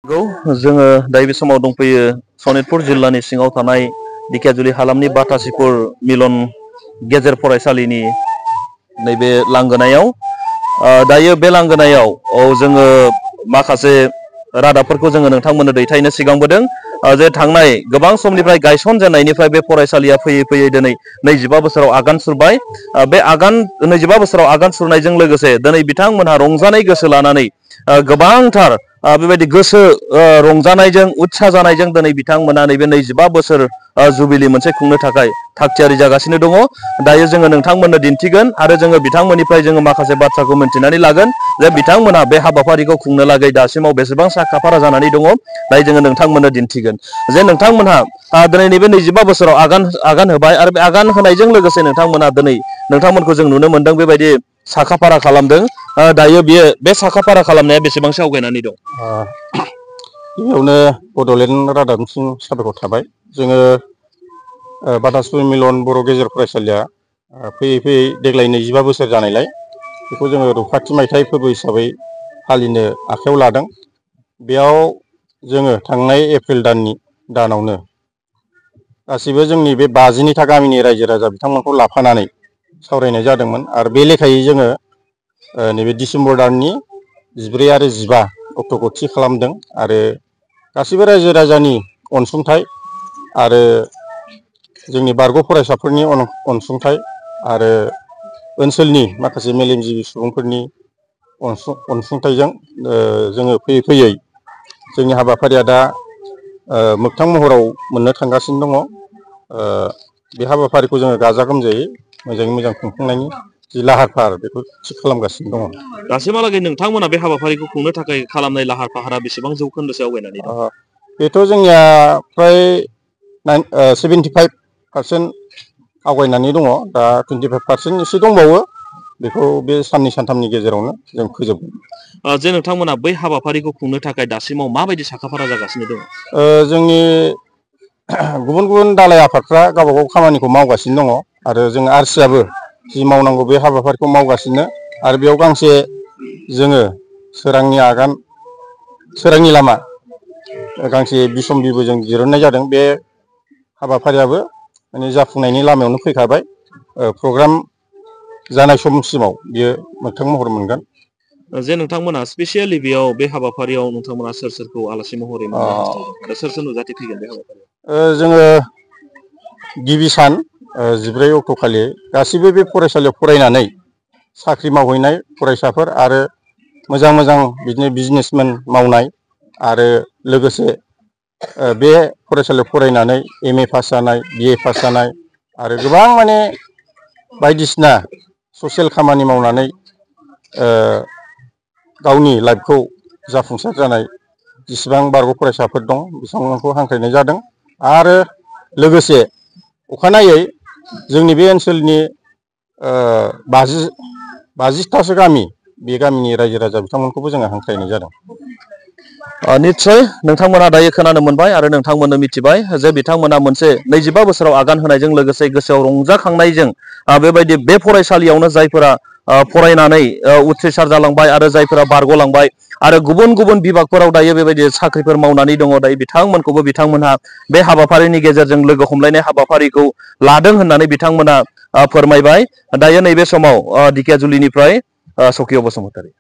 जोङो दायो बे समाव दंफैयो सनितपुर जिल्लानि सिङाव थानाय दिखियाजुलि हालामनि बाटासिपुर मिलन गेजेर फरायसालिनि नैबे लांगोनायाव दायो बे लांगोनायाव जोङो माखासे रादाबफोरखौ जोङो नोंथांमोननो दैथायनो सिगांबोदों जे थांनाय गोबां समनिफ्राय गायसनजेननायनिफ्राय बे फरायसालिया फैयै फैयै दिनै 25 बोसोराव आगान सुरबाय। बे 25 बोसोराव आगान सुरनायजों लोगोसे दिनै बिथांमोनहा रंजानाय गोसो लानानै गोबांथार बेबायदि गोसो रंजानायजों उत्साह जानायजों दिनै बिथांमोना नैबे 25 बोसोर जुबिलि मोनसे खुंनो थाखाय थागथियारि जागासिनो दङ। दायो जोङो नोंथांमोननो दिन्थिगोन आरो जोङो बिथांमोननिफ्राय जोङो माखासे बाथ्राखौ मिन्थिनानै लागोन जे बिथांमोना बे हाबाफारिखौ खुंनो लागै दासिमाव बेसेबां साखाफारा जानानै दङ। दायो जोङो नोंथांमोननो दिन्थिगोन जे नोंथांमोनहा दिनै नैबे 25 बोसोराव आगान होबाय आरो बे आगान होनायजों लोगोसे नोंथांमोना दिनै नोंथांमोनखौ जों नुनो मोनदों बेबायदि साखाफारा खालामदों। दायो बे साखाफारा खालामनाया बेसेबांसो आवगायनानै दं? गिबियावनो बड'लेण्ड रादाबसिम साबायखर थाबाय। जोङो बाटासिपुर मिलन बर' गेजेर फरायसालिया फैयै फैयै देग्लाय 25 बोसोर जानायलाय बेखौ जोङो रुफाथि मायथाइ फोरबो हिसाबै फालिनो आखायाव लादों। बेयाव जोङो थांनाय एप्रिल दानावनो गासिबो जोंनि बे 50था गामिनि रायजो राजा बिथांमोनखौ लाफानानै सावरायनाय जादोंमोन आरो बे लेखायै जोङो नैबे डिसेम्बर दाननि 14 आरो 15 अक्ट'खौ थि खालामदों आरो गासिबो रायजो राजानि अनसुंथाइ आरो जोंनि बारग' फरायसाफोरनि अनसुंथाइ आरो ओनसोलनि माखासे मेलेमजिबि सुबुंफोरनि अनसुंथाइजों जोङो फैयै फैयै जोंनि हाबाफारिया दा मोगथां महराव मोननो थांगासिनो दङ। बे हाबाफारिखौ जोङो गाजा गोमजायै मोजाङै मोजां खुंफुंनायनि जि लाहार फाहार बेखौ थि खालामगासिनो दङ। दासिमहालागै नोंथांमोना बे हाबाफारिखौ खुंनो थाखाय खालामनाय लाहार फाहारा बेसेबां जौखोन्दोसो आवगायनानै दं? बेथ' जोंनिया फ्राय 75% आवगायनानै दङ। दा 25% एसे दंबावो। बेखौ बे साननै सानथामनि गेजेरावनो जों फोजोबगोन। जे नोंथांमोना बै हाबाफारिखौ खुंनो थाखाय दासिमाव माबायदि साखाफारा जागासिनो दङ? जोंनि गुबुन गुबुन दालाइ आफादफ्रा गावबा गाव खामानिखौ मावगासिनो दङ आरो जों आरसियाबो जि मावनांगौ बे हाबाफारिखौ मावगासिनो आरो बेयाव गांसे जोङो सोरांनि लामा गांसे बिसम बिबो जों दिरुननाय जादों। बे हाबाफारियाबो माने जाफुंनायनि लामायावनो फैखाबाय। प्रग्राम जानाय समसिमाव बियो मोगथां महर मोनगोन। जे नोंथांमोना स्पेसियेलि बेयाव बे हाबाफारियाव नोंथांमोना सोर सोरखौ आलासि महरै मोननो हास्थायदों आरो सोर सोर नुजाथिफैगोन बे हाबाफारियाव? जोङो गिबि सान 14 अक्ट'खालि गासिबो बे फरायसालियाव फरायनानै साख्रि मावहैनाय फरायसाफोर आरो मोजां मोजां बिदिनो बिजनेसमेन मावनाय आरो लोगोसे बे फरायसालियाव फरायनानै MA पास जानाय BA पास जानाय आरो गोबां माने बायदिसिना ससियेल खामानि मावनानै गावनि लाइफखौ जाफुंसार जानाय जेसेबां बारग' फरायसाफोर दं बिथांमोनखौ हांख्रायनाय जादों। आरो लोगोसे अखानायै जोंनि बे ओनसोलनि 50थासो गामि बे गामिनि रायजो राजा बिथांमोनखौबो जोङो हांख्रायनाय जादों। निस्सय नोंथांमोना दायो खोनानो मोनबाय आरो नोंथांमोननो मिथिबाय जे बिथांमोना मोनसे 25 बोसोराव आगान होनायजों लोगोसे गोसोआव रंजाखांनायजों बेबायदि बे फरायसालियावनो जायफोरा फरायनानै उथ्रिसार जालांबाय आरो जायफोरा बारग'लांबाय आरो गुबुन गुबुन बिभागफोराव दायो बेबायदि साख्रिफोर मावनानै दङ। दायो बिथांमोनखौबो बिथांमोनहा बे हाबाफारिनि गेजेरजों लोगो हमलायनाय हाबाफारिखौ लादों होननानै बिथांमोना फोरमायबाय। दायो नैबे समाव दिखियाजुलिनिफ्राय सकिय बसुमतारी।